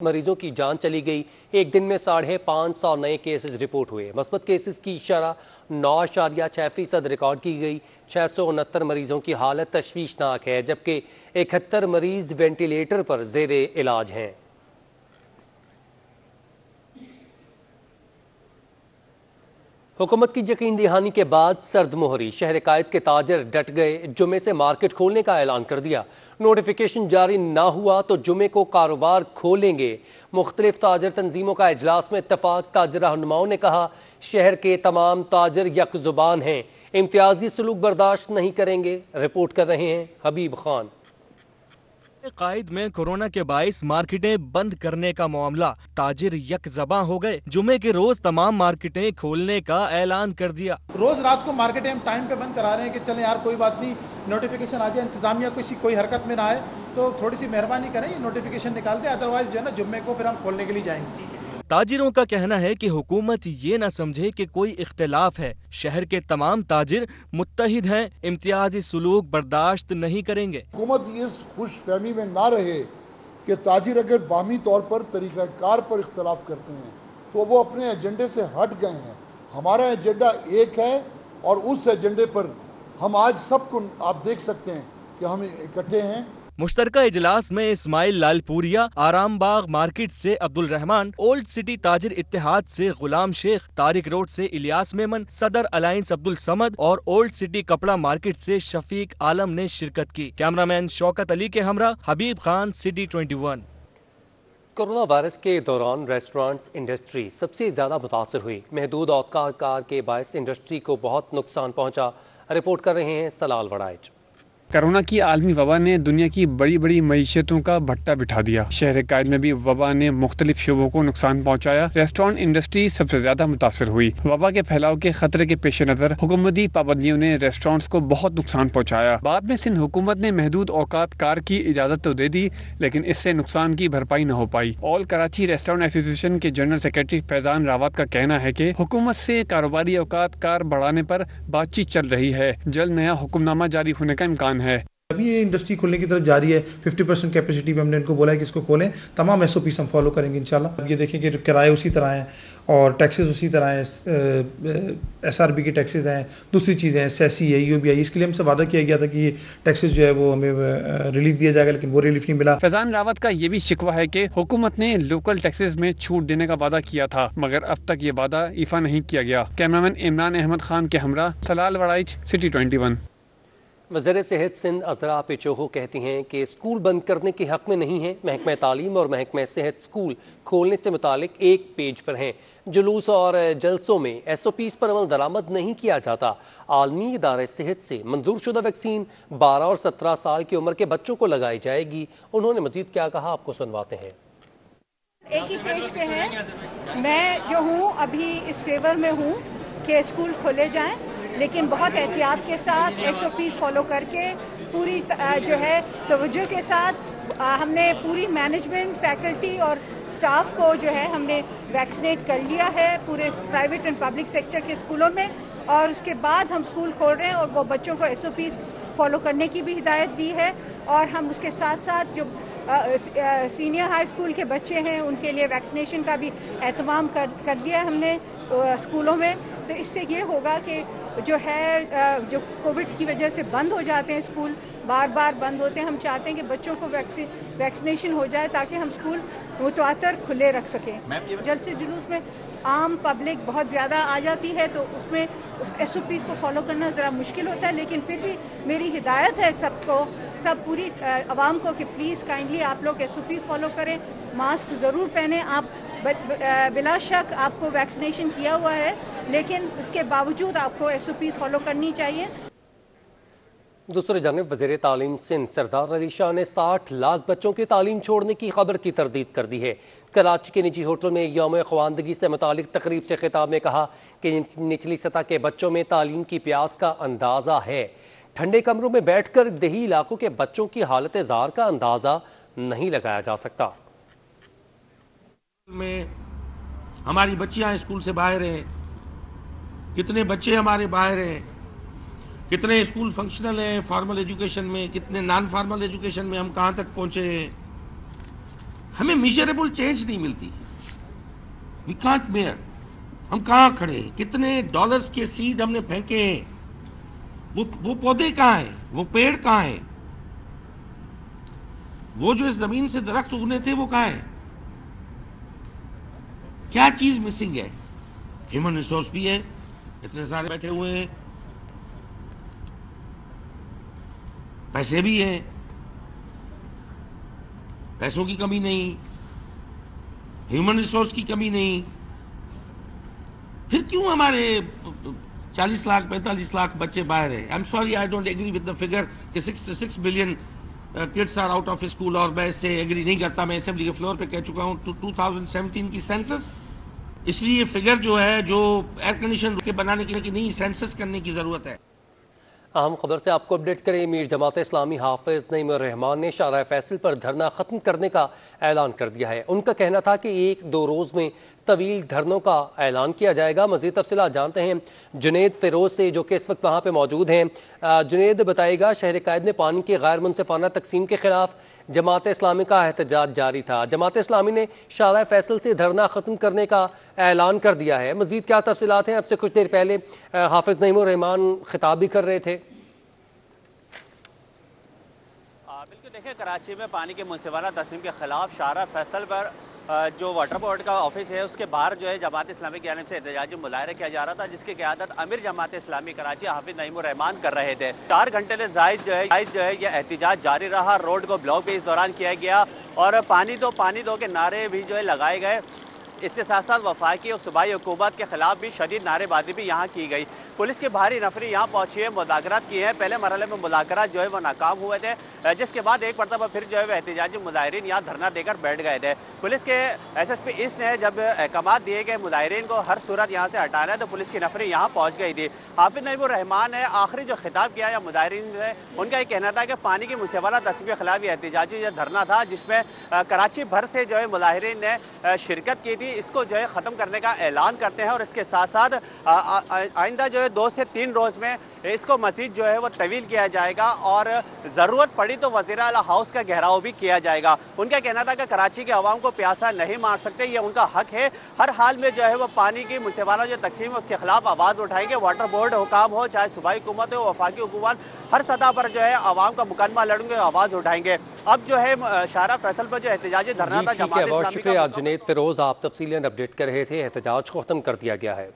मरीजों की जान चली गई। एक दिन में 550 नए केसेस रिपोर्ट हुए। मस्बत केसेस की शरह 9.6% रिकॉर्ड की गई। 669 मरीजों की हालत तशवीशनाक है, जबकि 71 मरीज वेंटिलेटर पर ज़ेरे इलाज हैं। हुकूमत की यकीन दहानी के बाद सर्द मोहरी। शहर कायद के ताजर डट गए। जुमे से मार्केट खोलने का ऐलान कर दिया। नोटिफिकेशन जारी ना हुआ तो जुमे को कारोबार खोलेंगे। मुख्तलिफ ताजर तंजीमों का इजलास में इत्तफाक। ताजर रहनुमाओं ने कहा शहर के तमाम ताजर यक जुबान हैं, इम्तियाजी सलूक बर्दाश्त नहीं करेंगे। रिपोर्ट कर रहे हैं हबीब खान। कायद में कोरोना के बाइस मार्केटें बंद करने का मामला। ताजिर यक ज़बां हो गए। जुमे के रोज तमाम मार्केटें खोलने का ऐलान कर दिया। रोज रात को मार्केटें हम टाइम पे बंद करा रहे हैं कि चलें यार कोई बात नहीं, नोटिफिकेशन आ जाए, इंतजामिया कोई हरकत में ना आए तो थोड़ी सी मेहरबानी करें, ये नोटिफिकेशन निकाल दें, अदरवाइज जो है ना जुम्मे को फिर हम खोलने के लिए जाएंगे। ताजिरों का कहना है कि हुकूमत ये न समझे कि कोई इख्तिलाफ है। शहर के तमाम ताजिर मुत्तहिद हैं, इम्तियाजी सलूक बर्दाश्त नहीं करेंगे। हुकूमत इस खुश फहमी में ना रहे कि ताजिर अगर बाहमी तौर पर तरीक़ाकार पर इख्तलाफ करते हैं तो वो अपने एजेंडे से हट गए हैं। हमारा एजेंडा एक है और उस एजेंडे पर हम आज सबको आप देख सकते हैं कि हम इकट्ठे हैं। मुश्तरका इजलास में इस्माइल लालपुरिया, आराम बाग मार्केट से अब्दुल रहमान, ओल्ड सिटी ताजिर इत्तेहाद से गुलाम शेख, तारिक रोड से इलियास मेमन, सदर अलायंस अब्दुल समद और ओल्ड सिटी कपड़ा मार्केट से शफीक आलम ने शिरकत की। कैमरामैन शौकत अली के हमरा हबीब खान, सिटी 21। कोरोना वायरस के दौरान रेस्टोरेंट्स इंडस्ट्री सबसे ज़्यादा मुतासर हुई। महदूद औकात के बायस इंडस्ट्री को बहुत नुकसान पहुंचा। रिपोर्ट कर रहे हैं सलाल वड़ाइच। कोरोना की आलमी वबा ने दुनिया की बड़ी बड़ी मईशतों का भट्टा बिठा दिया। शहर कायद में भी वबा ने मुख्तलिफ शोबों को नुकसान पहुंचाया। रेस्टोरेंट इंडस्ट्री सबसे ज्यादा मुतासर हुई। वबा के फैलाव के खतरे के पेश नज़र हुकूमती पाबंदियों ने रेस्टोरेंट्स को बहुत नुकसान पहुंचाया। बाद में सिंध हुकूमत ने महदूद औकात कार की इजाज़त तो दे दी, लेकिन इससे नुकसान की भरपाई न हो पाई। ऑल कराची रेस्टोरेंट एसोसिएशन के जनरल सेक्रेटरी फैजान रावत का कहना है कि हुकूमत से कारोबारी औकात कार बढ़ाने पर बातचीत चल रही है। जल्द नया हुक्मनामा जारी होने का इम्कान है। अभी ये इंडस्ट्री खुलने की तरफ जारी है। 50% कैपेसिटी पे हमने इनको बोला है कि इसको खोलें। तमाम SOP हम फॉलो करेंगे इंशाल्लाह। अब ये देखें कि किराए उसी तरह हैं और टैक्सेस उसी तरह हैं। SRB के टैक्सेस हैं, दूसरी चीज़ें हैं, सेसी है, EOB है। इसके लिए हमसे वादा किया गया था कि ये टैक्सेस जो है वो हमें रिलीफ दिया जाएगा, लेकिन वो रिलीफ नहीं मिला। फैजान रावत का ये भी शिकवा है कि हुकूमत ने लोकल टैक्सेस में छूट देने का वादा किया था, मगर अब तक ये वादा इफा नहीं किया गया। कैमरामैन इमरान अहमद खान के हमरा सलाल वड़ाइच, सिटी 21। वज़ीर सेहत सिंध अज़रा पेचोहो कहती हैं कि स्कूल बंद करने के हक़ में नहीं हैं। महकमा तालीम और महकमा सेहत स्कूल खोलने से मुतालिक एक पेज पर हैं। जुलूस और जलसों में SOPs पर अमल दरामद नहीं किया जाता। आलमी इदारे सेहत से मंजूर शुदा वैक्सीन 12 और 17 साल की उम्र के बच्चों को लगाई जाएगी। उन्होंने मज़ीद क्या कहा, आपको सुनवाते हैं। एक ही पेज पे है। मैं जो हूँ अभी इस फेवर में हूँ कि स्कूल खोले जाएं, लेकिन बहुत एहतियात के साथ SOPs फॉलो करके पूरी जो है तवज्जो के साथ हमने पूरी मैनेजमेंट, फैकल्टी और स्टाफ को जो है हमने वैक्सीनेट कर लिया है पूरे प्राइवेट एंड पब्लिक सेक्टर के स्कूलों में। और उसके बाद हम स्कूल खोल रहे हैं और वो बच्चों को SOPs फॉलो करने की भी हिदायत दी है। और हम उसके साथ साथ जो सीनियर हाई स्कूल के बच्चे हैं उनके लिए वैक्सीनेशन का भी एहतमाम कर दिया हमने स्कूलों में। तो इससे ये होगा कि जो है जो कोविड की वजह से बंद हो जाते हैं स्कूल, बार बार बंद होते हैं, हम चाहते हैं कि बच्चों को वैक्सीनेशन हो जाए ताकि हम स्कूल मुतवातर खुले रख सकें। जल्द से जुलूस में आम पब्लिक बहुत ज़्यादा आ जाती है तो उसमें उस SOPs को फॉलो करना ज़रा मुश्किल होता है, लेकिन फिर भी मेरी हिदायत है सबको, सब पूरी आवाम को कि प्लीज़ काइंडली आप लोग SOPs फॉलो करें, मास्क ज़रूर पहने। आप बिला शक आपको वैक्सीनेशन किया हुआ है, लेकिन उसके बावजूद आपको SOPs फॉलो करनी चाहिए। दूसरी जानिब वज़ीर तालीम सिंध सरदार अली शाह ने 60 लाख बच्चों की तालीम छोड़ने की खबर की तरदीद कर दी है। कराची के निजी होटल में यौम ख़वानदगी से मुतालिक तकरीब से खिताब में कहा कि निचली सतह के बच्चों में तालीम की प्यास का अंदाज़ा है। ठंडे कमरों में बैठकर देही इलाकों के बच्चों की हालत ज़ार का अंदाज़ा नहीं लगाया जा सकता। में हमारी बच्चियां स्कूल से बाहर हैं, कितने बच्चे हमारे बाहर हैं, कितने स्कूल फंक्शनल हैं फॉर्मल एजुकेशन में, कितने नॉन फॉर्मल एजुकेशन में हम कहाँ तक पहुँचे हैं। हमें measurable change नहीं मिलती. We can't measure. हम कहाँ खड़े हैं, कितने डॉलर्स के सीड हमने फेंके हैं, वो पौधे कहाँ हैं, वो पेड़ कहाँ हैं, वो जो इस जमीन से दरख्त उगने थे वो कहाँ हैं, क्या चीज मिसिंग है. ह्यूमन रिसोर्स भी है, इतने सारे बैठे हुए हैं, पैसे भी हैं, पैसों की कमी नहीं, ह्यूमन रिसोर्स की कमी नहीं, फिर क्यों हमारे 40 लाख 45 लाख बच्चे बाहर हैं. I am sorry, I don't agree with the figure कि 66 billion kids are out of school, और मैं इससे एग्री नहीं करता. मैं असेंबली के फ्लोर पे कह चुका हूँ 2017 की सेंसस. इसलिए फिगर जो है, जो एयर कंडीशन के बनाने की नहीं, सेंसस करने की जरूरत है. अहम खबर से आपको अपडेट करें. मीर जमात इस्लामी हाफिज नईम रहमान ने शाहराह फैसल पर धरना ख़त्म करने का ऐलान कर दिया है. उनका कहना था कि 1-2 रोज़ में तवील धरनों का ऐलान किया जाएगा. मज़ीद तफसीलात जानते हैं जुनेद फ़िरोज़ से, जो कि इस वक्त वहाँ पर मौजूद हैं. जुनेद, बताइएगा, शहर कायद में पानी की गैर मुनसिफाना तकसीम के ख़िलाफ़ जमात इस्लामी का एहतजाज जारी था. जमात इस्लामी ने शाहराह फैसल से धरना ख़त्म करने का ऐलान कर दिया है. मज़ीद क्या तफसीलात हैं? अब से कुछ देर पहले हाफिज़ नईम रहमान खिताब भी कर रहे थे. बिल्कुल, देखिए, कराची में पानी के मुनसिफाना तकसीम के खिलाफ शाहराह फैसल पर जो वाटर बोर्ड का ऑफिस है उसके बाहर जो है जमात इस्लामी की जानिब से एहतजाजी मुजाहरा किया जा रहा था, जिसकी क़यादत अमीर जमात इस्लामी कराची हाफिज नईम रहमान कर रहे थे. 4 घंटे से ज़ायद जो है यह एहतजाज जारी रहा. रोड को ब्लॉक भी इस दौरान किया गया और पानी दो के नारे भी जो है लगाए गए. इसके साथ साथ वफाकी और सूबाई हुकूमत के खिलाफ भी शदीद नारेबाजी भी यहाँ की गई. पुलिस की भारी नफरी यहाँ पहुँची है, मुज़ाकरात किए हैं. पहले मरहले में मुज़ाकरात जो है वो नाकाम हुए थे, जिसके बाद एक मरतबा फिर जो है वह एहतजाजी मुजाहिरीन यहाँ धरना देकर बैठ गए थे. पुलिस के SSP ईस्ट ने जब अहकाम दिए गए मुजाहिरीन को हर सूरत यहाँ से हटाना है, तो पुलिस की नफरी यहाँ पहुँच गई थी. हाफिज नईम रहमान ने आखिरी जो खिताब किया या मुजाहिरीन जो है उनका ये कहना था कि पानी की मुनसिफाना तकसीम के खिलाफ ये एहतजाजी धरना था, जिसमें कराची भर से जो है मुजाहिरीन ने शिरकत की थी. इसको जो है ख़त्म करने का ऐलान करते हैं और इसके साथ साथ आइंदा जो है 2 से 3 रोज़ में इसको मज़ीद जो है वो तवील किया जाएगा और ज़रूरत पड़ी तो वज़ीर आला हाउस का घेराव भी किया जाएगा. उनका कहना था कि कराची के अवाम को प्यासा नहीं मार सकते, ये उनका हक है. हर हाल में जो है वो पानी की मुनसिफाना जो तकसीम है उसके खिलाफ आवाज़ उठाएंगे. वाटर बोर्ड हुकाम हो, चाहे सूबाई हुकूमत हो, वफाकी हुकूमत, हर सतह पर जो है अवाम का मुकदमा लड़ेंगे, आवाज़ उठाएंगे. अब जो है शाहराह फैसल पर जो एहतजाजी धरना था जमात इस्लामी का. जुनेद फ़िरोज़, आप तफसीलन अपडेट कर रहे थे. एहतजाज को ख़त्म कर दिया गया है.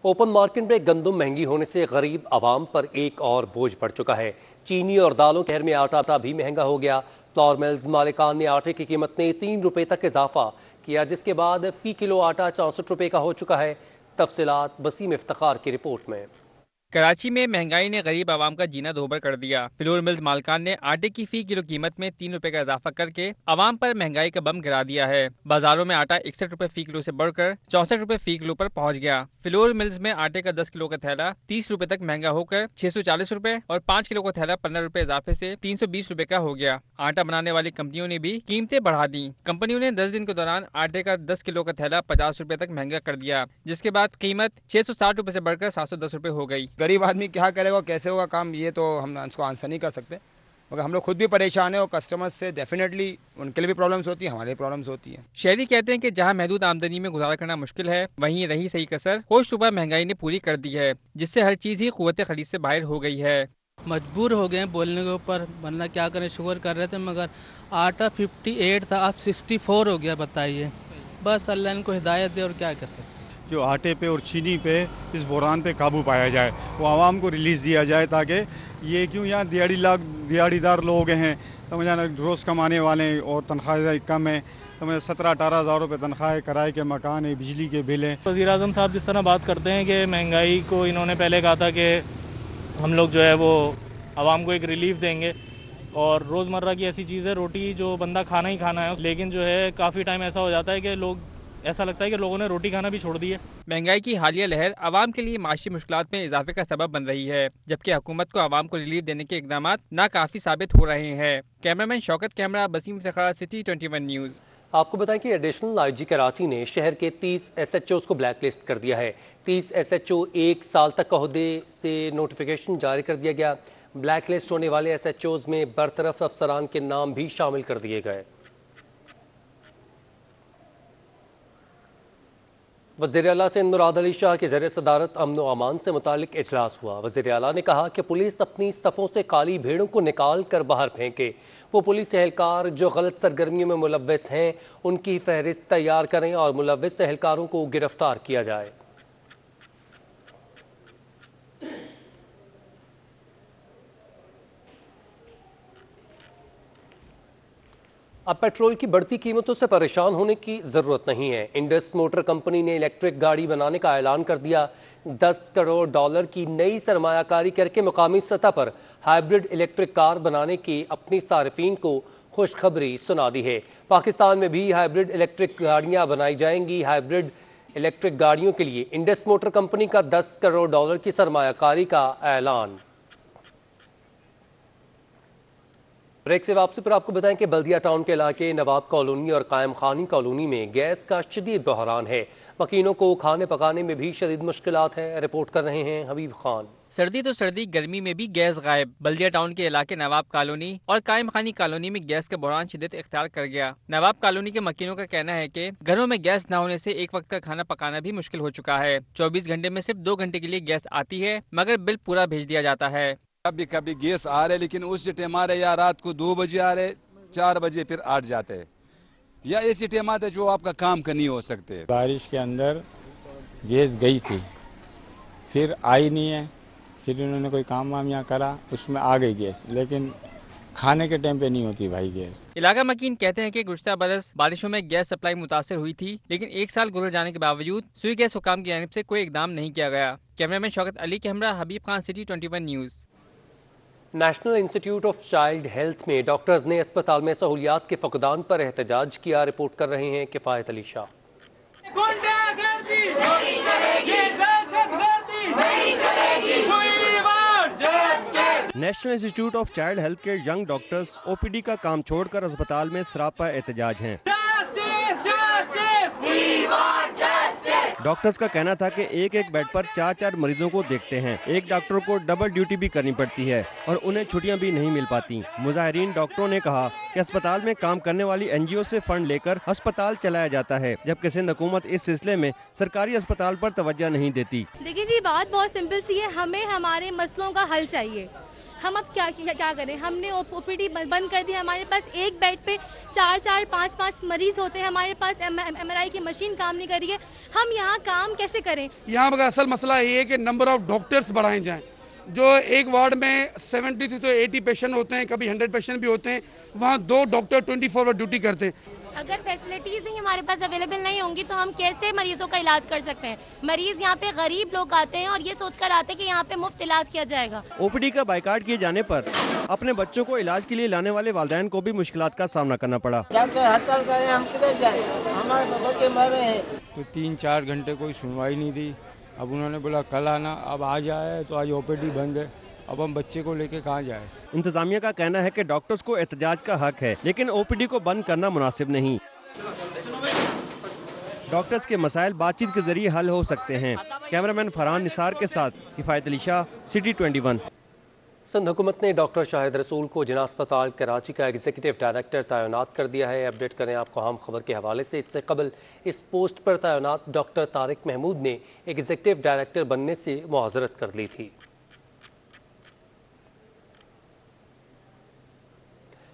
ओपन मार्केट में गंदम महंगी होने से गरीब आवाम पर एक और बोझ बढ़ चुका है. चीनी और दालों के शहर में आटा भी महंगा हो गया. फ्लोर मिल्स मालिकान ने आटे की कीमत में 3 रुपये तक इजाफा किया, जिसके बाद फ़ी किलो आटा 64 रुपये का हो चुका है. तफसीलात वसीम इफ्तिखार की रिपोर्ट में. कराची में महंगाई ने गरीब आवाम का जीना दोभर कर दिया. फ्लोर मिल्स मालकान ने आटे की फी किलो कीमत में 3 रुपए का इजाफा करके आवाम पर महंगाई का बम गिरा दिया है. बाजारों में आटा 61 रुपए फी किलो से बढ़कर 64 रुपए फी किलो पर पहुंच गया. फ्लोर मिल्स में आटे का 10 किलो का थैला 30 रुपए तक महंगा होकर 640 रुपए और 5 किलो का थैला 15 रुपए इजाफे से 320 रुपए का हो गया. आटा बनाने वाली कंपनियों ने भी कीमतें बढ़ा दी. कंपनियों ने 10 दिन के दौरान आटे का 10 किलो का थैला 50 रुपए तक महंगा कर दिया, जिसके बाद कीमत 660 रुपए से बढ़कर 710 रुपए हो गई. गरीब आदमी क्या करेगा, कैसे होगा काम, ये तो हम इसको आंसर नहीं कर सकते, मगर हम लोग खुद भी परेशान है और कस्टमर्स से डेफिनेटली उनके लिए भी प्रॉब्लम्स होती है, हमारे प्रॉब्लम्स होती है. शहरी कहते हैं कि जहां महदूद आमदनी में गुजारा करना मुश्किल है, वहीं रही सही कसर होश रुपए महंगाई ने पूरी कर दी है, जिससे हर चीज़ ही कुव्वत खरीद से बाहर हो गई है. मजबूर हो गए बोलने के ऊपर, वरना क्या करें, शुगर कर रहे थे, मगर आटा 58 था, अब 64 हो गया. बताइए, बस अल्लाह इनको हिदायत दे और क्या कर सकते. जो आटे पे और चीनी पे इस बहरान पे काबू पाया जाए, वो आवाम को रिलीज़ दिया जाए, ताकि ये क्यों यहाँ दिहाड़ीदार लोग हैं, तो जाना रोज़ कमाने वाले और तनख्वाह कम है, तो 17-18 हज़ार रुपये तनख्वाह है, किराए के मकान है, बिजली के बिल हैं. वज़ीर-ए-आज़म साहब जिस तरह बात करते हैं कि महंगाई को, इन्होंने पहले कहा था कि हम लोग जो है वो आवाम को एक रिलीफ देंगे, और रोज़मर्रा की ऐसी चीज़ है, रोटी जो बंदा खाना ही खाना है, लेकिन जो है काफ़ी टाइम ऐसा हो जाता है कि ऐसा लगता है कि लोगों ने रोटी खाना भी छोड़ दी है. महंगाई की हालिया लहर आवाम के लिए माशी मुश्किलात में इजाफे का सबब बन रही है, जबकि हुकूमत को आवाम को रिलीफ देने के इकदाम नाकाफी साबित हो रहे हैं. Cameraman Shaukat camera, Waseem Iftikhar, City 21 News. आपको बताएं कि एडिशनल IG कराची ने शहर के 30 SHOs को ब्लैक लिस्ट कर दिया है. 30 SHO 1 साल तक ओहदे से नोटिफिकेशन जारी कर दिया गया. بلیک لسٹ ہونے والے SHOs میں برطرف افسران کے نام بھی شامل کر دیے گئے۔ وزیر اعلیٰ سندھ مراد علی شاہ کے زیر صدارت امن و امان سے متعلق اجلاس ہوا۔ وزیر اعلیٰ نے کہا کہ پولیس اپنی صفوں سے کالی بھیڑوں کو نکال کر باہر پھینکے۔ وہ پولیس اہلکار جو غلط سرگرمیوں میں ملوث ہیں ان کی فہرست تیار کریں اور ملوث اہلکاروں کو گرفتار کیا جائے۔ اب پیٹرول کی بڑھتی قیمتوں سے پریشان ہونے کی ضرورت نہیں ہے۔ انڈس موٹر کمپنی نے الیکٹرک گاڑی بنانے کا اعلان کر دیا۔ $10 کروڑ کی نئی سرمایہ کاری کر کے مقامی سطح پر ہائیبرڈ الیکٹرک کار بنانے کی اپنی صارفین کو خوشخبری سنا دی ہے۔ پاکستان میں بھی ہائیبرڈ الیکٹرک گاڑیاں بنائی جائیں گی۔ ہائیبرڈ الیکٹرک گاڑیوں کے لیے انڈس موٹر کمپنی کا $10 کروڑ کی سرمایہ کاری کا اعلان۔ بریک سے واپسی پر آپ کو بتائیں کہ بلدیہ ٹاؤن کے علاقے نواب کالونی اور قائم خانی کالونی میں گیس کا شدید بحران ہے۔ مکینوں کو کھانے پکانے میں بھی شدید مشکلات ہیں۔ رپورٹ کر رہے ہیں حبیب خان۔ سردی تو سردی، گرمی میں بھی گیس غائب۔ بلدیہ ٹاؤن کے علاقے نواب کالونی اور قائم خانی کالونی میں گیس کا بحران شدت اختیار کر گیا۔ نواب کالونی کے مکینوں کا کہنا ہے کہ گھروں میں گیس نہ ہونے سے ایک وقت کا کھانا پکانا بھی مشکل ہو چکا ہے۔ 24 گھنٹے میں صرف 2 گھنٹے کے لیے گیس آتی ہے مگر بل پورا بھیج دیا جاتا ہے۔ کبھی کبھی گیس آ رہے لیکن اسی ٹائم آ رہے یا رات کو 2 بجے آ رہے 4 بجے پھر 8 جاتے ہیں، یا ایسی ٹائم آتے جو آپ کا کام کا نہیں ہو سکتے۔ بارش کے اندر گیس گئی تھی، پھر آئی نہیں ہے، پھر انہوں نے کوئی کام وام یہاں کرا، اس میں آ گئی گیس، لیکن کھانے کے ٹائم پہ نہیں ہوتی بھائی گیس۔ علاقہ مکین کہتے ہیں کہ گزشتہ برس بارشوں میں گیس سپلائی متاثر ہوئی تھی، لیکن 1 سال گزر جانے کے باوجود سوئی گیس حکام کی جانب سے کوئی اقدام نہیں کیا گیا۔ کیمرہ مین شوکت علی کے ہمراہ Habib Khan, city 21 news. National institute of child health میں ڈاکٹرز نے اسپتال میں سہولیات کے فقدان پر احتجاج کیا۔ رپورٹ کر رہے ہیں Kifayat Ali Shah. National institute of child health کے ینگ ڈاکٹرز OPD کا کام چھوڑ کر اسپتال میں سراپا احتجاج ہیں۔ ڈاکٹرز کا کہنا تھا کہ ایک بیڈ پر 4 مریضوں کو دیکھتے ہیں، ایک ڈاکٹر کو ڈبل ڈیوٹی بھی کرنی پڑتی ہے اور انہیں چھٹیاں بھی نہیں مل پاتی۔ مظاہرین ڈاکٹروں نے کہا کہ اسپتال میں کام کرنے والی NGO سے فنڈ لے کر اسپتال چلایا جاتا ہے، جبکہ سندھ حکومت اس سلسلے میں سرکاری اسپتال پر توجہ نہیں دیتی۔ دیکھیے جی، بات بہت سمپل سی ہے، ہمیں ہمارے مسئلوں کا حل چاہیے۔ ہم اب کیا کریں؟ ہم نے OPD بند کر دی، ہمارے پاس ایک بیڈ پہ 4 5 مریض ہوتے ہیں، ہمارے پاس MRI کی مشین کام نہیں کر رہی ہے، ہم یہاں کام کیسے کریں؟ یہاں کا اصل مسئلہ یہ ہے کہ نمبر آف ڈاکٹرز بڑھائے جائیں۔ جو ایک وارڈ میں 70 سے 80 پیشنٹ ہوتے ہیں، کبھی 100 پیشنٹ بھی ہوتے ہیں، وہاں 2 ڈاکٹر 24 آور ڈیوٹی کرتے ہیں۔ اگر فیسلٹیز ہی ہمارے پاس اویلیبل نہیں ہوں گی تو ہم کیسے مریضوں کا علاج کر سکتے ہیں؟ مریض یہاں پہ غریب لوگ آتے ہیں اور یہ سوچ کر آتے ہیں کہ یہاں پہ مفت علاج کیا جائے گا۔ OPD کا بائیکاٹ کیے جانے پر اپنے بچوں کو علاج کے لیے لانے والے والدین کو بھی مشکلات کا سامنا کرنا پڑا۔ ہڑتال کریں ہم کدھر جائیں؟ ہمارے بچے مرے ہیں۔ تو 3-4 گھنٹے کوئی سنوائی نہیں دی، اب انہوں نے بولا کل آنا، اب آج آئے تو آج OPD بند ہے، اب ہم بچے کو لے کے کہاں جائیں؟ انتظامیہ کا کہنا ہے کہ ڈاکٹرز کو احتجاج کا حق ہے، لیکن OPD کو بند کرنا مناسب نہیں۔ ڈاکٹرز کے مسائل بات چیت کے ذریعے حل ہو سکتے ہیں۔ کیمرامین فرحان نثار کے ساتھ کفایت علی شاہ، سٹی 21۔ سندھ حکومت نے ڈاکٹر شاہد رسول کو جناح اسپتال کراچی کا ایگزیکٹو ڈائریکٹر تعینات کر دیا ہے۔ اپڈیٹ کریں آپ کو اہم خبر کے حوالے سے۔ اس سے قبل اس پوسٹ پر تعینات ڈاکٹر طارق محمود نے ایگزیکٹو ڈائریکٹر بننے سے معذرت کر لی تھی۔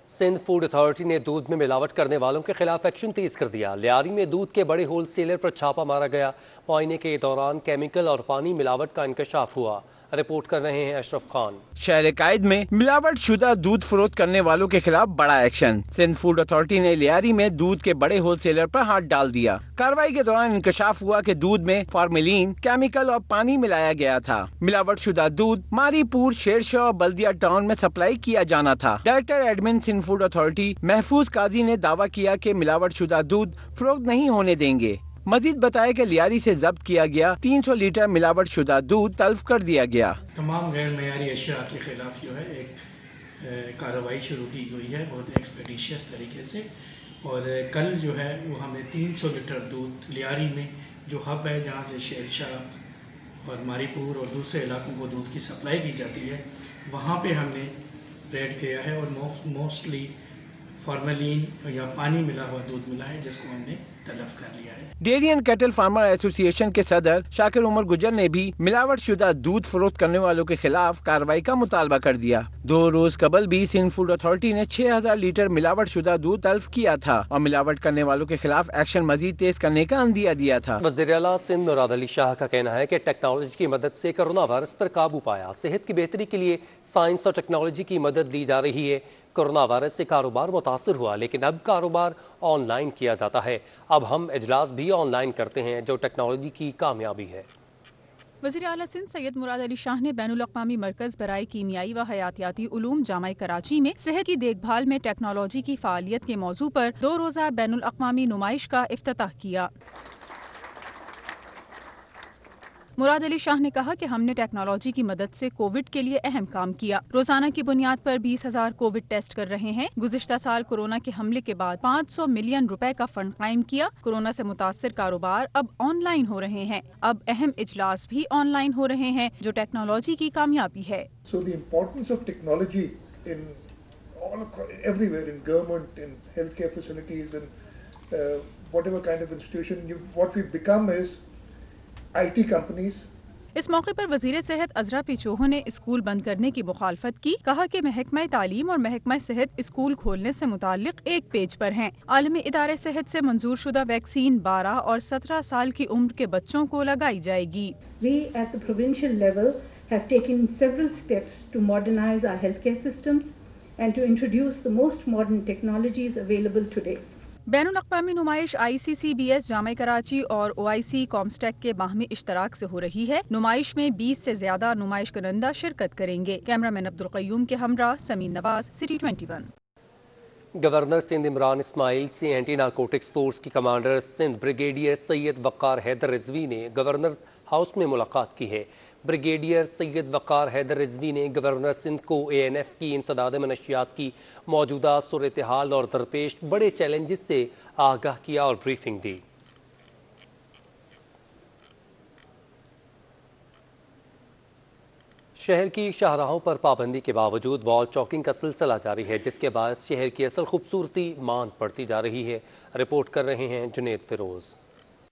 سندھ فوڈ اتھارٹی نے دودھ میں ملاوٹ کرنے والوں کے خلاف ایکشن تیز کر دیا۔ لیاری میں دودھ کے بڑے ہول سیلر پر چھاپا مارا گیا۔ معائنے کے دوران کیمیکل اور پانی ملاوٹ کا انکشاف ہوا۔ رپورٹ کر رہے ہیں اشرف خان۔ شہر قائد میں ملاوٹ شدہ دودھ فروخت کرنے والوں کے خلاف بڑا ایکشن۔ سندھ فوڈ اتھارٹی نے لیاری میں دودھ کے بڑے ہول سیلر پر ہاتھ ڈال دیا۔ کارروائی کے دوران انکشاف ہوا کہ دودھ میں فارمیلین، کیمیکل اور پانی ملایا گیا تھا۔ ملاوٹ شدہ دودھ ماری پور، شیرشاہ اور بلدیہ ٹاؤن میں سپلائی کیا جانا تھا۔ Director admin Sindh food authority محفوظ قاضی نے دعویٰ کیا کہ ملاوٹ شدہ دودھ فروخت نہیں ہونے دیں گے۔ مزید بتایا کہ لیاری سے ضبط کیا گیا 300 لیٹر ملاوٹ شدہ دودھ تلف کر دیا گیا۔ تمام غیر معیاری اشیاء کے خلاف جو ہے ایک کارروائی شروع کی گئی ہے بہت ایکسپیڈیشیس طریقے سے، اور کل جو ہے وہ ہمیں 300 لیٹر دودھ لیاری میں جو ہب ہے جہاں سے شیرشاہ اور ماری پور اور دوسرے علاقوں کو دودھ کی سپلائی کی جاتی ہے، وہاں پہ ہم نے ریڈ کیا ہے اور موسٹلی فارملین یا پانی ملا ہوا دودھ ملا ہے، جس کو ہم نے تلف کر لیا ہے۔ ڈیری اینڈ کیٹل فارمر ایسوسی ایشن کے صدر شاکر عمر گجر نے بھی ملاوٹ شدہ دودھ فروخت کرنے والوں کے خلاف کارروائی کا مطالبہ کر دیا۔ 2 روز قبل بھی سندھ فوڈ اتھارٹی نے 6000 لیٹر ملاوٹ شدہ دودھ تلف کیا تھا اور ملاوٹ کرنے والوں کے خلاف ایکشن مزید تیز کرنے کا عندیہ دیا تھا۔ وزیر اعلیٰ سندھ مراد علی شاہ کا کہنا ہے کہ ٹیکنالوجی کی مدد سے کرونا وائرس پر قابو پایا، صحت کی بہتری کے لیے سائنس اور ٹیکنالوجی کی مدد لی جا رہی ہے۔ کرونا وائرس سے کاروبار متاثر ہوا، لیکن اب کاروبار آن لائن کیا جاتا ہے۔ اب ہم اجلاس بھی آن لائن کرتے ہیں، جو ٹیکنالوجی کی کامیابی ہے۔ وزیر اعلیٰ سندھ سید مراد علی شاہ نے بین الاقوامی مرکز برائے کیمیائی و حیاتیاتی علوم جامعہ کراچی میں صحت کی دیکھ بھال میں ٹیکنالوجی کی فعالیت کے موضوع پر 2 روزہ بین الاقوامی نمائش کا افتتاح کیا۔ مراد علی شاہ نے کہا کہ ہم نے ٹیکنالوجی کی مدد سے کووڈ کے لیے اہم کام کیا، روزانہ کی بنیاد پر 20,000 کووڈ ٹیسٹ کر رہے ہیں۔ گزشتہ سال کورونا کے حملے کے بعد 500 ملین روپے کا فنڈ قائم کیا۔ کورونا سے متاثر کاروبار اب آن لائن ہو رہے ہیں، اب اہم اجلاس بھی آن لائن ہو رہے ہیں، جو ٹیکنالوجی کی کامیابی ہے۔ So the importance of technology in everywhere, in government, in healthcare facilities, in whatever kind of institution, what we've become is IT companies. اس موقع پر وزیر صحت عذرا پی چوہو نے اسکول بند کرنے کی مخالفت کی، کہا کہ محکمہ تعلیم اور محکمہ صحت اسکول کھولنے سے متعلق ایک پیج پر ہیں۔ عالمی ادارے صحت سے منظور شدہ ویکسین 12 اور 17 سال کی عمر کے بچوں کو لگائی جائے گی۔ We at the provincial level have taken several steps to modernize our healthcare systems and to introduce the most modern technologies available today. بین الاقوامی نمائش ICCBS جامعہ کراچی اور OIC کامسٹیک کے باہمی اشتراک سے ہو رہی ہے۔ نمائش میں 20 سے زیادہ نمائش کنندہ شرکت کریں گے۔ کیمرامین عبدالقیوم کے ہمراہ سمین نواز، سٹی 21۔ گورنر سندھ عمران اسماعیل سے اینٹی نارکوٹکس فورس کی کمانڈر سندھ بریگیڈیئر سید وقار حیدر رضوی نے گورنر ہاؤس میں ملاقات کی ہے۔ بریگیڈیئر سید وقار حیدر رضوی نے گورنر سندھ کو ANF کی انسداد منشیات کی موجودہ صورتحال اور درپیش بڑے چیلنجز سے آگاہ کیا اور بریفنگ دی۔ شہر کی شاہراہوں پر پابندی کے باوجود وال چاکنگ کا سلسلہ جاری ہے، جس کے باعث شہر کی اصل خوبصورتی ماند پڑتی جا رہی ہے۔ رپورٹ کر رہے ہیں جنید فیروز۔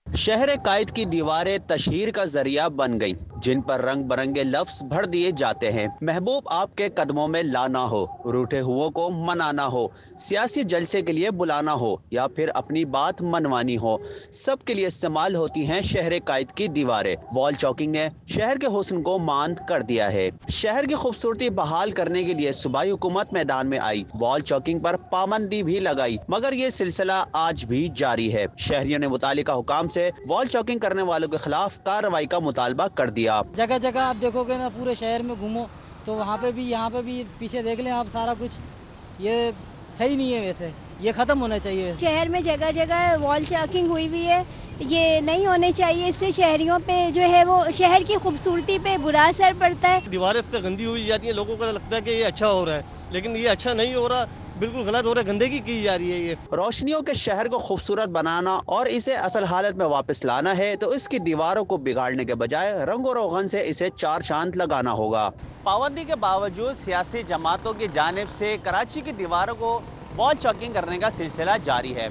شہر قائد کی دیواریں تشہیر کا ذریعہ بن گئیں، جن پر رنگ برنگے لفظ بھر دیے جاتے ہیں۔ محبوب آپ کے قدموں میں لانا ہو، روٹھے ہوئوں کو منانا ہو، سیاسی جلسے کے لیے بلانا ہو یا پھر اپنی بات منوانی ہو، سب کے لیے استعمال ہوتی ہیں شہر قائد کی دیواریں۔ وال چاکنگ نے شہر کے حسن کو ماند کر دیا ہے۔ شہر کی خوبصورتی بحال کرنے کے لیے صوبائی حکومت میدان میں آئی، وال چاکنگ پر پابندی بھی لگائی، مگر یہ سلسلہ آج بھی جاری ہے۔ شہریوں نے متعلقہ حکام سے وال چاکنگ کرنے والوں کے خلاف کارروائی کا مطالبہ کر دیا۔ جگہ جگہ آپ دیکھو گے نا، پورے شہر میں گھومو تو وہاں پہ بھی یہاں پہ بھی پیچھے دیکھ لیں آپ، سارا کچھ یہ صحیح نہیں ہے، ویسے یہ ختم ہونا چاہیے۔ شہر میں جگہ جگہ وال چاکنگ ہوئی ہوئی ہے، یہ نہیں ہونے چاہیے، اس سے شہریوں پہ جو ہے وہ شہر کی خوبصورتی پہ برا اثر پڑتا ہے۔ دیواریں سے گندی ہوئی جاتی ہیں، لوگوں کو لگتا ہے کہ یہ اچھا ہو رہا ہے، لیکن یہ اچھا نہیں ہو رہا، بالکل غلط ہو رہا ہے، گندگی کی جا رہی ہے۔ یہ روشنیوں کے شہر کو خوبصورت بنانا اور اسے اصل حالت میں واپس لانا ہے تو اس کی دیواروں کو بگاڑنے کے بجائے رنگ و روغن سے اسے چار چاند لگانا ہوگا۔ پابندی کے باوجود سیاسی جماعتوں کی جانب سے کراچی کی دیواروں کو وال چاکنگ کرنے کا سلسلہ جاری ہے۔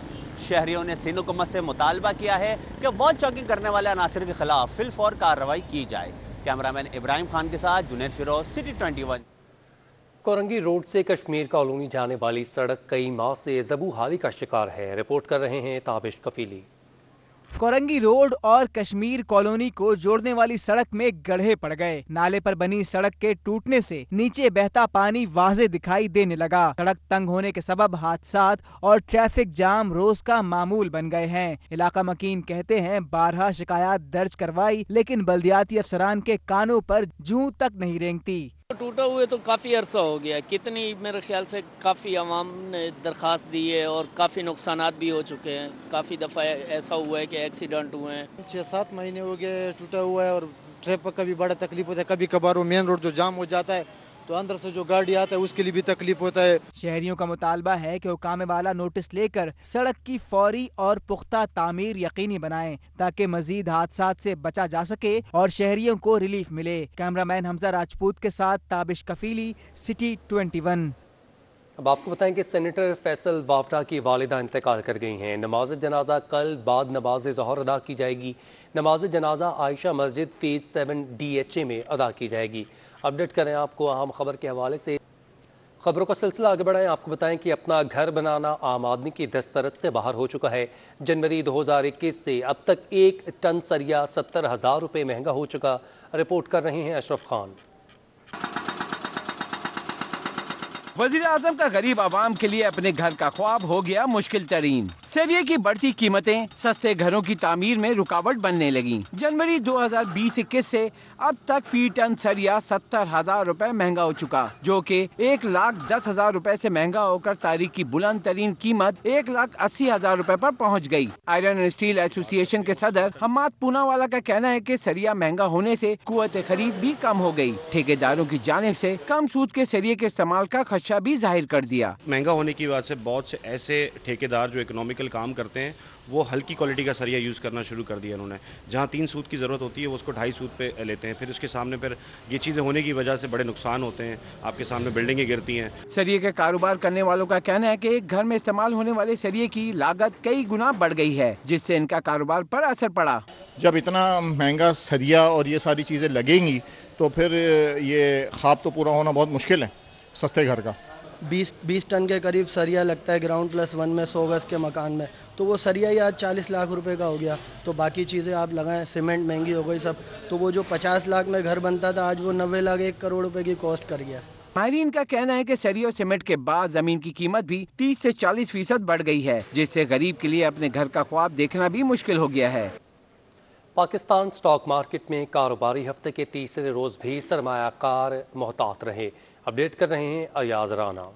شہریوں نے سندھ حکومت سے مطالبہ کیا ہے کہ وال چاکنگ کرنے والے عناصر کے خلاف فی الفور کارروائی کی جائے۔ کیمرامین ابراہیم خان کے ساتھ جنید فیروز، سٹی 21۔ کورنگی روڈ سے کشمیر کالونی جانے والی سڑک کئی ماہ سے زبوں حالی کا شکار ہے۔ رپورٹ کر رہے ہیں تابش کفیلی۔ کورنگی روڈ اور کشمیر کالونی کو جوڑنے والی سڑک میں گڑھے پڑ گئے۔ نالے پر بنی سڑک کے ٹوٹنے سے نیچے بہتا پانی واضح دکھائی دینے لگا۔ سڑک تنگ ہونے کے سبب حادثات اور ٹریفک جام روز کا معمول بن گئے ہیں۔ علاقہ مکین کہتے ہیں بارہا شکایات درج کروائی، لیکن بلدیاتی افسران کے کانوں پر جوں تک نہیں رینگتی۔ ٹوٹا ہوئے تو کافی عرصہ ہو گیا، کتنی میرے خیال سے کافی عوام نے درخواست دی ہے اور کافی نقصانات بھی ہو چکے ہیں۔ کافی دفعہ ایسا ہوا ہے کہ ایکسیڈنٹ ہوئے ہیں۔ 6-7 مہینے ہو گئے ٹوٹا ہوا ہے، اور ٹریفک کا بھی بڑا تکلیف ہوتا ہے۔ کبھی کبھار وہ مین روڈ جو جام ہو جاتا ہے तो अंदर से जो गाड़ी आता है उसके लिए भी तकलीफ होता है। शहरियों का मुतालबा है कि हुकाम वाला नोटिस लेकर सड़क की फौरी और पुख्ता तामीर यकीनी बनाएं ताकि मजीद हादसात से बचा जा सके और शहरियों को रिलीफ मिले। कैमरामैन हमजा राजपूत के साथ ताबिश कफीली, सिटी 21। अब आपको बताएं कि सेनेटर फैसल वावड़ा की वालिदा इंतकाल कर गई हैं। नमाज जनाजा कल बाद नमाज ज़ोहर अदा की जाएगी। नमाज जनाजा आयशा मस्जिद फेज़ 7 DHA में अदा की जाएगी। अपडेट करें आपको अहम खबर के हवाले से। खबरों का सिलसिला आगे बढ़ाएं। आपको बताएं कि अपना घर बनाना आम आदमी की दस्तरस से बाहर हो चुका है। जनवरी 2021 से अब तक 1 टन सरिया 70,000 रुपये महंगा हो चुका। रिपोर्ट कर रहे हैं अशरफ खान। वज़ीर आज़म का गरीब आवाम के लिए अपने घर का ख्वाब हो गया मुश्किल तरीन। सरिये की बढ़ती कीमतें सस्ते घरों की तामीर में रुकावट बनने लगी। जनवरी 2020-21 से अब तक फी टन सरिया 70,000 रुपए महंगा हो चुका, जो कि 1,10,000 रुपए से महंगा होकर तारीख की बुलंद तरीन कीमत 1,80,000 रुपए पर पहुंच गई। आयरन एंड स्टील एसोसिएशन के सदर हम्माद पूनावाला का कहना है कि सरिया महंगा होने से कुव्वत खरीद भी कम हो गई। ठेकेदारों की जानिब से कम सूद के सरिये के इस्तेमाल का खदशा भी जाहिर कर दिया। महंगा होने की वजह से बहुत से ऐसे ठेकेदार जो इकोनॉमिकल काम करते हैं वो हल्की क्वालिटी का सरिया यूज़ करना शुरू कर दिया उन्होंने। जहाँ 3 सूद की ज़रूरत होती है वो उसको 2.5 सूद पे लेते हैं। फिर उसके सामने फिर ये चीज़ें होने की वजह से बड़े नुकसान होते हैं। आपके सामने बिल्डिंगें गिरती हैं। सरिये के कारोबार करने वालों का कहना है कि एक घर में इस्तेमाल होने वाले सरिये की लागत कई गुना बढ़ गई है, जिससे इनका कारोबार पर असर पड़ा। जब इतना महंगा सरिया और ये सारी चीज़ें लगेंगी तो फिर ये ख्वाब तो पूरा होना बहुत मुश्किल है सस्ते घर का। 20 टन के करीब सरिया लगता है ग्राउंड +1 में 100 गज के मकान में, तो वो सरिया ही आज 40 लाख रुपए का हो गया। तो बाकी चीज़ें आप लगाएं, सीमेंट महंगी हो गई सब, तो वो जो 50 लाख में घर बनता था आज वो 90 लाख 1 करोड़ रुपए की कॉस्ट कर गया। माहिरीन का कहना है कि सरिया और सीमेंट के बाद जमीन की कीमत भी 30 से 40% बढ़ गई है, जिससे गरीब के लिए अपने घर का ख्वाब देखना भी मुश्किल हो गया है। पाकिस्तान स्टॉक मार्केट में कारोबारी हफ्ते के तीसरे रोज़ भी सरमायाकार मोहतात रहे। अपडेट कर रहे हैं अयाज राना।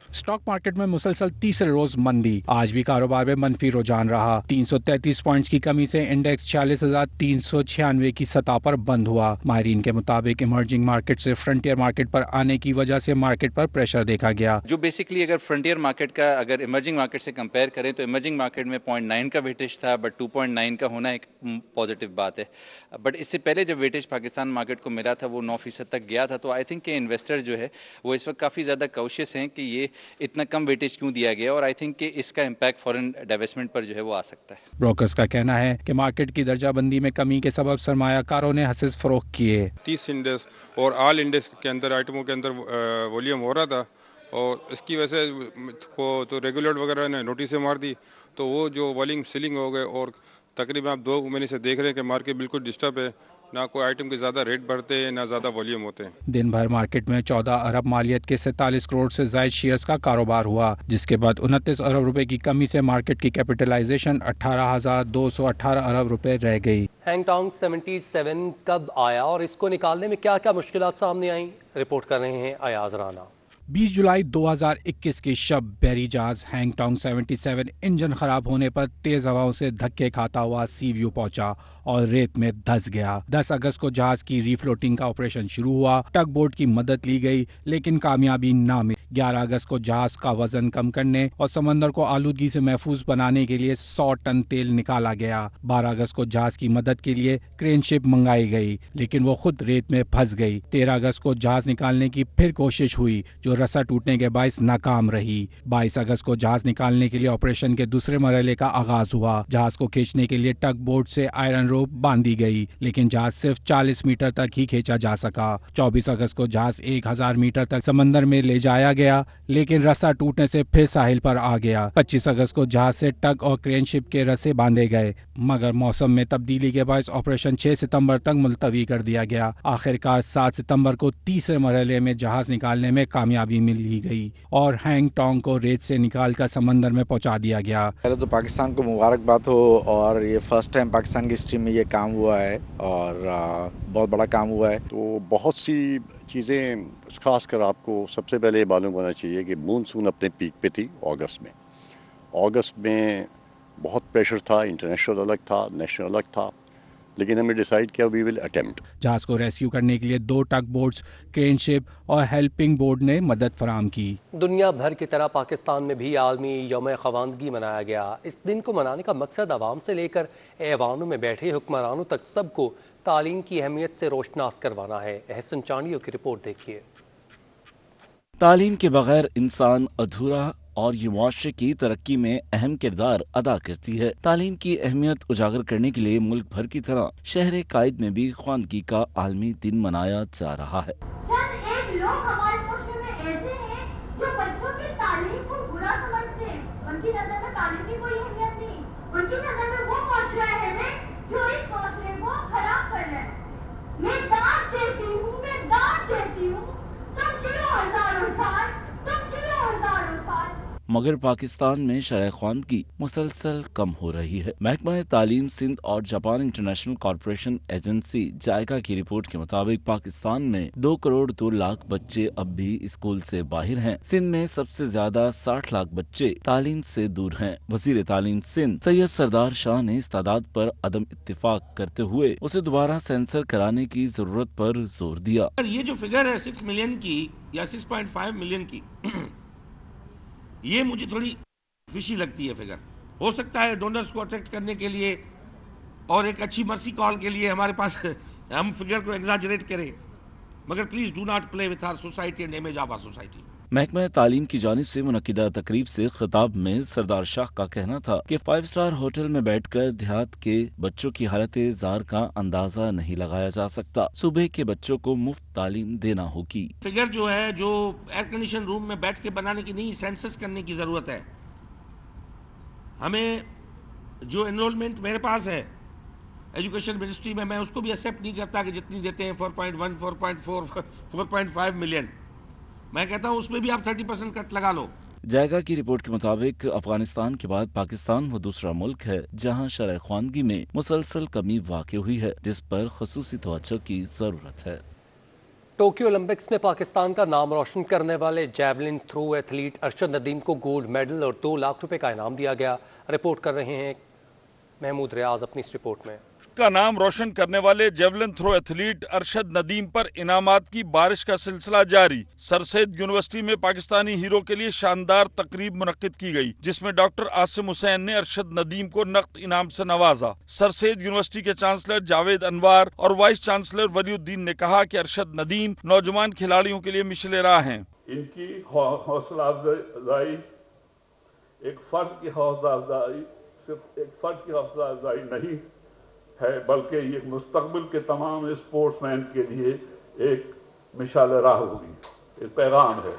स्टॉक मार्केट में मुसलसल तीसरे रोज मंदी। आज भी कारोबार में मनफी रुझान रहा। 333 पॉइंट्स की कमी से इंडेक्स 46,396 की सतह पर बंद हुआ। माहिरीन के मुताबिक इमर्जिंग मार्केट से फ्रंटियर मार्केट पर आने की वजह से मार्केट पर प्रेशर देखा गया। जो बेसिकली अगर फ्रंटियर मार्केट का अगर इमर्जिंग मार्केट से कंपेयर करें तो इमर्जिंग मार्केट में 0.9 का वेटेज था, बट 2.9 का होना एक पॉजिटिव बात है। बट इससे पहले जब वेटेज पाकिस्तान मार्केट को मिला था वो 9% तक गया था। तो आई थिंक कि इन्वेस्टर जो है वो इस वक्त काफ़ी ज़्यादा कॉशियस हैं कि ये इतना कम वेटेज क्यों दिया गया, और आई थिंक कि इसका इम्पैक्ट फॉरेन डाइवेस्टमेंट पर जो है वो आ सकता है। ब्रोकर्स का कहना है कि मार्केट की दर्जाबंदी में कमी के सबब सरमायाकारों ने हसीस फरोख्त किए। 30 इंडेक्स और ऑल इंडेक्स के अंदर आइटमों के अंदर वॉल्यूम हो रहा था, और इसकी वजह से को तो रेगुलेटर वगैरह ने नोटिस मार दी, तो वो जो वॉल्यूम सीलिंग हो गए, और तकरीबन आप 2 महीने से देख रहे हैं कि मार्केट बिल्कुल डिस्टर्ब है। ना कोई आइटम के ज़्यादा रेट बढ़ते हैं, ना ज़्यादा वॉल्यूम होते हैं। दिन भर मार्केट में 14 अरब मालियत के 47 करोड़ से ज़ायद शेयर्स का कारोबार हुआ, जिसके बाद 29 अरब रुपए की कमी से मार्केट की कैपिटलाइजेशन 18,218 अरब रुपए रह गई। हैंगटोंग 77 कब आया और इसको निकालने में क्या क्या मुश्किलात सामने आई, रिपोर्ट कर रहे हैं अयाज राना। 20 जुलाई 2021 की शब बैरी जहाज हैंगटोंग 77 इंजन खराब होने पर तेज हवाओं से धक्के खाता हुआ सी व्यू पहुंचा और रेत में धंस गया। 10 अगस्त को जहाज की रीफ्लोटिंग का ऑपरेशन शुरू हुआ। टग बोट की मदद ली गई लेकिन कामयाबी ना मिली। 11 अगस्त को जहाज का वजन कम करने और समंदर को आलूदगी से महफूज बनाने के लिए 100 टन तेल निकाला गया। 12 अगस्त को जहाज की मदद के लिए क्रेन शिप मंगाई गई लेकिन वो खुद रेत में फंस गई। 13 अगस्त को जहाज निकालने की फिर कोशिश हुई जो रस्सा टूटने के बायस नाकाम रही। 22 अगस्त को जहाज निकालने के लिए ऑपरेशन के दूसरे मरहले का आगाज हुआ। जहाज को खींचने के लिए टग बोट से आयरन रोप बांधी गई लेकिन जहाज सिर्फ 40 मीटर तक ही खींचा जा सका। 24 अगस्त को जहाज 1000 मीटर तक समंदर में ले जाया गया लेकिन रस्सा टूटने से फिर साहिल पर आ गया। 25 अगस्त को जहाज से टग और क्रेन शिप के रस्से बांधे गए मगर मौसम में तब्दीली के बायस ऑपरेशन 6 सितंबर तक मुलतवी कर दिया गया। आखिरकार 7 सितंबर को तीसरे मरहले में जहाज निकालने में कामयाबी मिली गई और हैंगटोंग को रेत से निकाल कर समंदर में पहुंचा दिया गया। पहले तो पाकिस्तान को मुबारकबाद हो, और ये फर्स्ट टाइम पाकिस्तान की हिस्ट्री में ये काम हुआ है और बहुत बड़ा काम हुआ है। तो बहुत सी चीज़ें खास कर आपको सबसे पहले ये मालूम होना चाहिए कि मानसून अपने पीक पे थी अगस्त में बहुत प्रेशर था, इंटरनेशनल अलग था, नेशनल अलग था। लेकिन हमने डिसाइड किया वी विल अटेम्प्ट। जहाज को रेस्क्यू करने के लिए 2 टग बोट्स, क्रेन शिप और हेल्पिंग बोट ने मदद फराहम की। दुनिया भर की तरह पाकिस्तान में भी आलमी यौम ख़वानगी मनाया गया। इस दिन को मनाने का मकसद आवाम से लेकर ऐवानों में बैठे हुक्मरानों तक सबको तालीम की अहमियत से रोशनास करवाना है। एहसन चांडियों की रिपोर्ट देखिए। तालीम के बगैर इंसान अधूरा और ये मुआशरे की तरक्की में अहम किरदार अदा करती है। तालीम की अहमियत उजागर करने के लिए मुल्क भर की तरह शहर कायद में भी ख्वानगी का आलमी दिन मनाया जा रहा है। चंद एक लोग हमारे मुल्क में ऐसे हैं जो बच्चों की तालीम को बुरा समझते हैं। उनकी नजर में तालीम की कोई अहमियत नहीं, उनकी नजर में वो मुआशरा है जो इस मुआशरे को खराब कर रहा है। मैं दाद देती हूँ, तुम जियो हजारों साल, तुम जियो हजारों साल। मगर पाकिस्तान में शरह ख्वानगी मुसलसल कम हो रही है। महकमा तालीम सिंध और जापान इंटरनेशनल कॉरपोरेशन एजेंसी जायका की रिपोर्ट के मुताबिक पाकिस्तान में 2 करोड़ 2 लाख बच्चे अब भी स्कूल से बाहर हैं। सिंध में सबसे ज्यादा 60 लाख बच्चे तालीम से दूर हैं। वजीर तालीम सिंध सैयद सरदार शाह ने इस तादाद पर अदम इत्तेफाक करते हुए उसे दोबारा सेंसर कराने की जरूरत पर जोर दिया। ये जो फिगर है 6 मिलियन की या 6.5 मिलियन की, ये मुझे थोड़ी फिशी लगती है फिगर। हो सकता है डोनर्स को अट्रैक्ट करने के लिए और एक अच्छी मर्सी कॉल के लिए हमारे पास हम फिगर को एग्जैजरेट करें, मगर please do not play with our society and image of our society. महकमा तालीम की जानिब से मुनक्किदा तकरीब से खिताब में सरदार शाह का कहना था कि 5 स्टार होटल में बैठकर देहात के बच्चों की हालत जार का अंदाजा नहीं लगाया जा सकता। सूबे के बच्चों को मुफ्त तालीम देना होगी। फिगर जो है जो एयर कंडीशन रूम में बैठ के बनाने की नहीं, सेंसस करने की जरूरत है। हमें जो एनरोलमेंट मेरे पास है एजुकेशन मिनिस्ट्री में, मैं उसको भी एक्सेप्ट नहीं करता कि जितनी देते हैं 4.1, 4.4, 4.5 मिलियन। मैं कहता हूँ उसमें भी आप 30% कट लगा लो। जायका की रिपोर्ट के मुताबिक अफगानिस्तान के बाद पाकिस्तान वो दूसरा मुल्क है जहाँ शरह ख्वानगी में मुसलसल कमी वाक़ हुई है, जिस पर खसूसी तवज्जो की जरूरत है। टोक्यो ओलंपिक्स में पाकिस्तान का नाम रोशन करने वाले javelin throw athlete Arshad Nadeem को गोल्ड मेडल और 2 लाख रुपए का इनाम दिया गया। रिपोर्ट कर रहे हैं महमूद रियाज अपनी इस रिपोर्ट में। का नाम रोशन करने वाले javelin throw athlete Arshad Nadeem पर इनामात की बारिश का सिलसिला जारी। सरसैद यूनिवर्सिटी में पाकिस्तानी हीरो के लिए शानदार तकरीब मुनक्किद की गई, जिसमें डॉक्टर आसिम हुसैन ने अरशद नदीम को नक़द इनाम से नवाजा। सरसैद यूनिवर्सिटी के चांसलर जावेद अनवार और वाइस चांसलर वलीउद्दीन ने कहा कि अरशद नदीम नौजवान खिलाड़ियों के लिए मिशले राह हैं। इनकी हौसला अफजाई एक फर्द की हौसला अफजाई सिर्फ एक फर्द की हौसला अफजाई नहीं है, बल्कि ये मुस्तकबिल के तमाम स्पोर्ट्समैन के लिए एक मिसाल राह होगी, एक पैगाम है।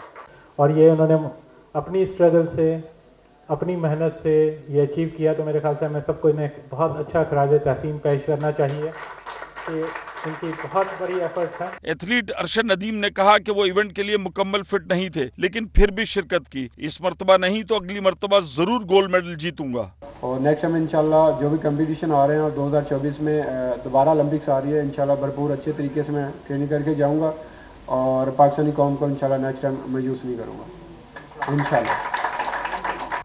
और ये उन्होंने अपनी स्ट्रगल से, अपनी मेहनत से ये अचीव किया, तो मेरे ख्याल से हमें सबको इन्हें बहुत अच्छा खराज तहसीन पेश करना चाहिए कि इनकी बहुत बड़ी एफर्ट था। एथलीट अरशद नदीम ने कहा कि वो इवेंट के लिए मुकम्मल फिट नहीं थे, लेकिन फिर भी शिरकत की। इस मर्तबा नहीं तो अगली मर्तबा जरूर गोल्ड मेडल जीतूंगा। और नेक्स्ट टाइम इंशाल्लाह जो भी कंपटीशन आ रहे हैं और 2024 में दोबारा ओलंपिक्स आ रही है, इंशाल्लाह भरपूर अच्छे तरीके से मैं ट्रेनिंग करके जाऊंगा और पाकिस्तानी कौम को इंशाल्लाह नेक्स्ट टाइम मायूस नहीं करूंगा इंशाल्लाह।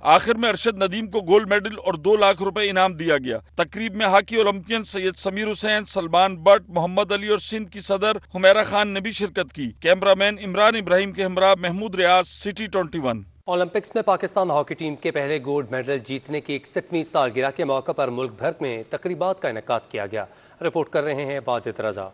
आखिर में अरशद नदीम को गोल्ड मेडल और 2 लाख रुपए इनाम दिया गया। तकरीब में हॉकी ओलंपियन सैयद समीर हुसैन, सलमान बट, मोहम्मद अली और सिंध की सदर हुमैरा खान ने भी शिरकत की। कैमरामैन इमरान इब्राहिम के हमरा महमूद रियाज, सिटी 21। ओलंपिक्स में पाकिस्तान हॉकी टीम के पहले गोल्ड मेडल जीतने की 61वीं सालगिरह के मौके पर मुल्क भर में तकरीबात का इनेकाद किया गया। रिपोर्ट कर रहे हैं वाजिद रजा।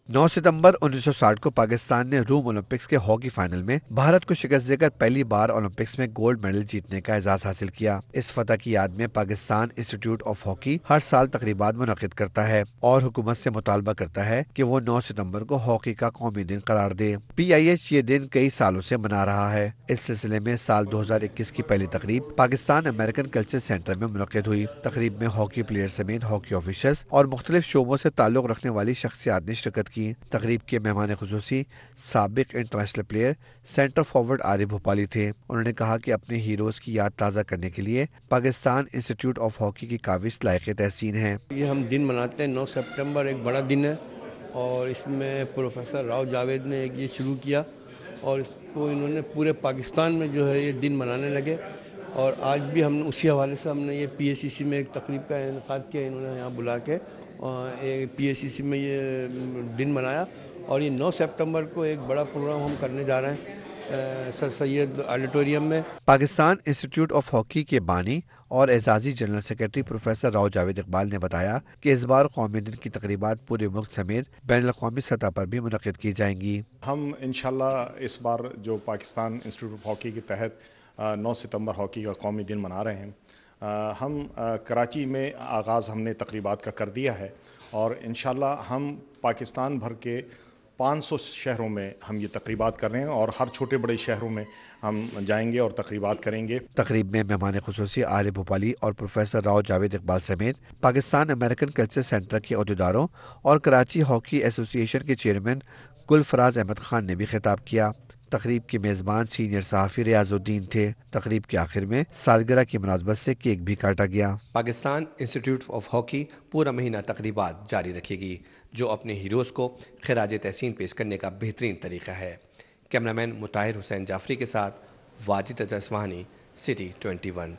9 सितंबर 1960 को पाकिस्तान ने रोम ओलंपिक्स के हॉकी फाइनल में भारत को शिकस्त देकर पहली बार ओलंपिक्स में गोल्ड मेडल जीतने का एजाज हासिल किया। इस फतह की याद में पाकिस्तान इंस्टीट्यूट ऑफ हॉकी हर साल तकरीबात मुनक्किद करता है और हुकूमत से मुतालबा करता है कि वो 9 सितंबर को हॉकी का कौमी दिन करार दे। PIH ये दिन कई सालों से मना रहा है। इस सिलसिले में साल 2021 की पहली तकरीब पाकिस्तान अमेरिकन कल्चर सेंटर में मुनक्किद हुई। तकरीब में हॉकी प्लेयर समेत हॉकी ऑफिसर्स और मुख्तलिफ शोबों से ताल्लुक रखने वाली शख्सियात ने शिरकत की। तकरीब के मेहमान खुसूसी साबिक international player centre forward Arif Bhopali थे। उन्होंने कहा कि अपने हीरोज की याद ताज़ा करने के लिए पाकिस्तान इंस्टीट्यूट ऑफ हॉकी की काबिज लायक तहसीन है। ये हम दिन मनाते हैं 9 सितंबर, एक बड़ा दिन है और इसमें प्रोफेसर राव जावेद ने ये शुरू किया और इसको इन्होंने पूरे पाकिस्तान में जो है ये दिन मनाने लगे और आज भी हमने उसी हवाले से हमने ये PACC में एक तकरीब का इनेकाद किया इन्होंने यहाँ बुला के PSCC में ये दिन मनाया और ये 9 सितंबर को एक बड़ा प्रोग्राम हम करने जा रहे हैं सर सैयद ऑडिटोरियम में। पाकिस्तान इंस्टीट्यूट ऑफ हॉकी के बानी और एजाजी general secretary professor Rao Javed Iqbal ने बताया कि इस बार कौमी दिन की तकरीबात पूरे मुल्क समेत बैनुल अक़वामी सतह पर भी मुनक़्क़िद की जाएंगी। हम इंशाल्लाह इस बार जो पाकिस्तान इंस्टीट्यूट ऑफ हॉकी के तहत 9 सितंबर हॉकी का कौमी दिन मना रहे हैं, हम कराची में आगाज़ हमने तकरीबात का कर दिया है और इंशाल्लाह हम पाकिस्तान भर के 500 शहरों में हम ये तकरीबात कर रहे हैं और हर छोटे बड़े शहरों में हम जाएंगे और तकरीबात करेंगे। तकरीब में मेहमान खुसूसी आरिफ भोपाली और प्रोफेसर राव जावेद इकबाल समेत पाकिस्तान अमेरिकन कल्चर सेंटर के अहदेदारों और कराची हॉकी एसोसिएशन के चेयरमैन गुलफराज अहमद खान ने भी खिताब किया। तकरीब के मेज़बान सीनियर सहाफ़ी रियाजुद्दीन थे। तकरीब के आखिर में सालगिरह की मुनासबत से केक भी काटा गया। पाकिस्तान इंस्टीट्यूट ऑफ हॉकी पूरा महीना तकरीबात जारी रखेगी, जो अपने हीरोज़ को खिराज तहसीन पेश करने का बेहतरीन तरीका है। कैमरामैन मुताहिर हुसैन जाफरी के साथ वाजिद अजसवानी, सिटी 21।